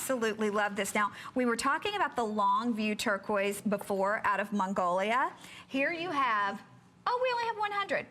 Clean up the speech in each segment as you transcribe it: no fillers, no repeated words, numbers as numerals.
absolutely love this. Now, we were talking about the long view turquoise before out of Mongolia. Here you have, oh, we only have 100.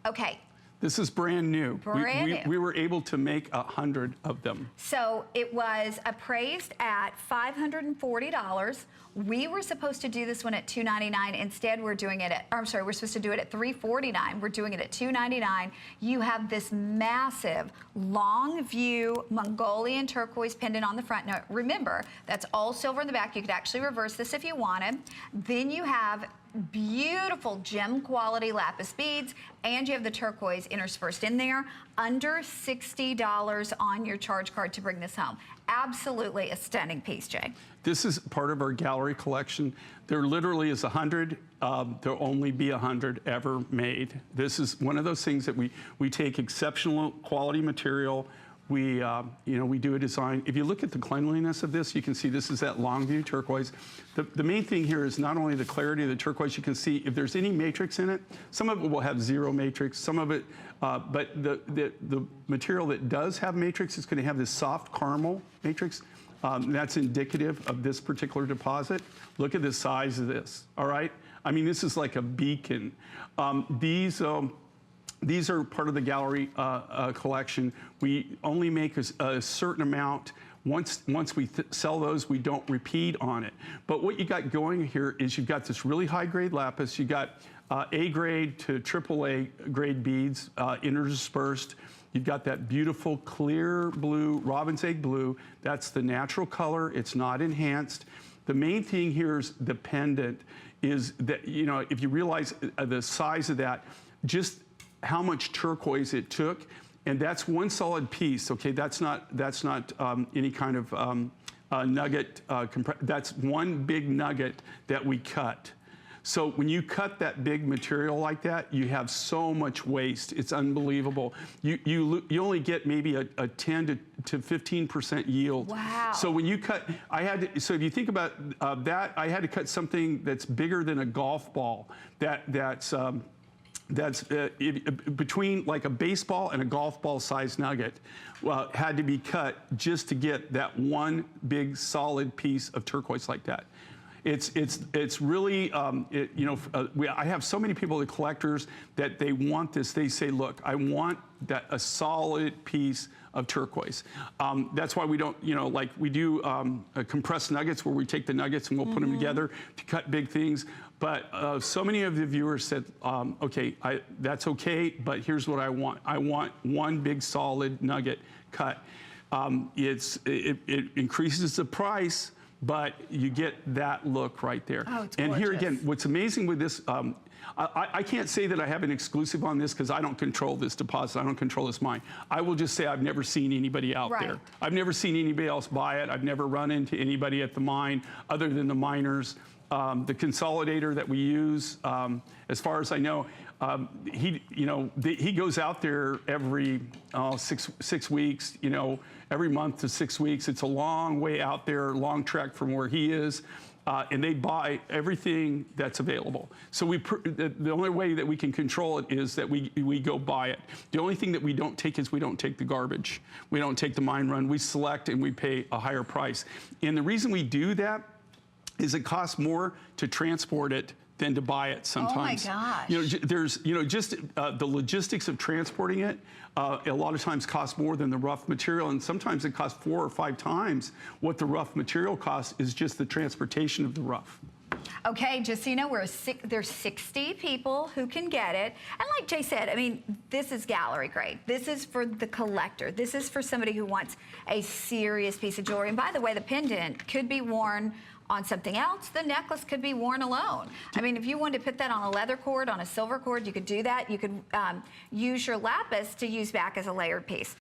Okay. This is brand new. Brand new. We were able to make 100 of them. So it was appraised at $540. We were supposed to do this one at $299. Instead, we're doing it at, or I'm sorry, we're supposed to do it at $349. We're doing it at $299. You have this massive long view Mongolian turquoise pendant on the front. Now, remember, that's all silver in the back. You could actually reverse this if you wanted. Then you have beautiful gem quality lapis beads, and you have the turquoise interspersed in there. Under $60 on your charge card to bring this home. Absolutely a stunning piece, Jay. This is part of our gallery collection. There literally is 100. There'll only be 100 ever made. This is one of those things that we take exceptional quality material. We do a design. If you look at the cleanliness of this, you can see this is that long view turquoise. The main thing here is not only the clarity of the turquoise, you can see if there's any matrix in it. Some of it will have zero matrix, some of it, but the material that does have matrix is going to have this soft caramel matrix. That's indicative of this particular deposit. Look at the size of this, all right? I mean, this is like a beacon. These are part of the gallery collection. We only make a certain amount. Once we sell those, we don't repeat on it. But what you got going here is you've got this really high grade lapis. You got A grade to AAA grade beads interspersed. You've got that beautiful clear blue, robin's egg blue. That's the natural color. It's not enhanced. The main thing here is the pendant is that, you know, if you realize the size of that, just how much turquoise it took, and that's one solid piece. Okay, that's not any kind of nugget. That's one big nugget that we cut. So when you cut that big material like that, you have so much waste. It's unbelievable. You only get maybe a 10 to 15% yield. Wow. So when you cut, so if you think about that, I had to cut something that's bigger than a golf ball. That's between like a baseball and a golf ball sized nugget. Had to be cut just to get that one big solid piece of turquoise like that. It's really, I have so many people, the collectors, that they want this. They say, look, I want a solid piece of turquoise. That's why we don't, like we do compressed nuggets where we take the nuggets and we'll put them together to cut big things. But so many of the viewers said, okay, that's okay, but here's what I want. I want one big solid nugget cut. It increases the price, but you get that look right there. Oh, it's and gorgeous. Here again, what's amazing with this, I can't say that I have an exclusive on this because I don't control this deposit. I don't control this mine. I will just say I've never seen anybody out there. I've never seen anybody else buy it. I've never run into anybody at the mine other than the miners. The consolidator that we use, as far as I know, he goes out there every 6 weeks, every month to 6 weeks. It's a long way out there, long trek from where he is, and they buy everything that's available. So the only way that we can control it is that we go buy it. The only thing that we don't take is we don't take the garbage. We don't take the mine run. We select and we pay a higher price. And the reason we do that is it costs more to transport it than to buy it sometimes. Oh my gosh. There's, just the logistics of transporting it, a lot of times costs more than the rough material, and sometimes it costs 4 or 5 times what the rough material costs is just the transportation of the rough. Okay, just so you know, there's 60 people who can get it. And like Jay said, I mean, this is gallery grade. This is for the collector. This is for somebody who wants a serious piece of jewelry. And by the way, the pendant could be worn on something else. The necklace could be worn alone. I mean, if you wanted to put that on a leather cord, on a silver cord, you could do that. You could use your lapis to use back as a layered piece.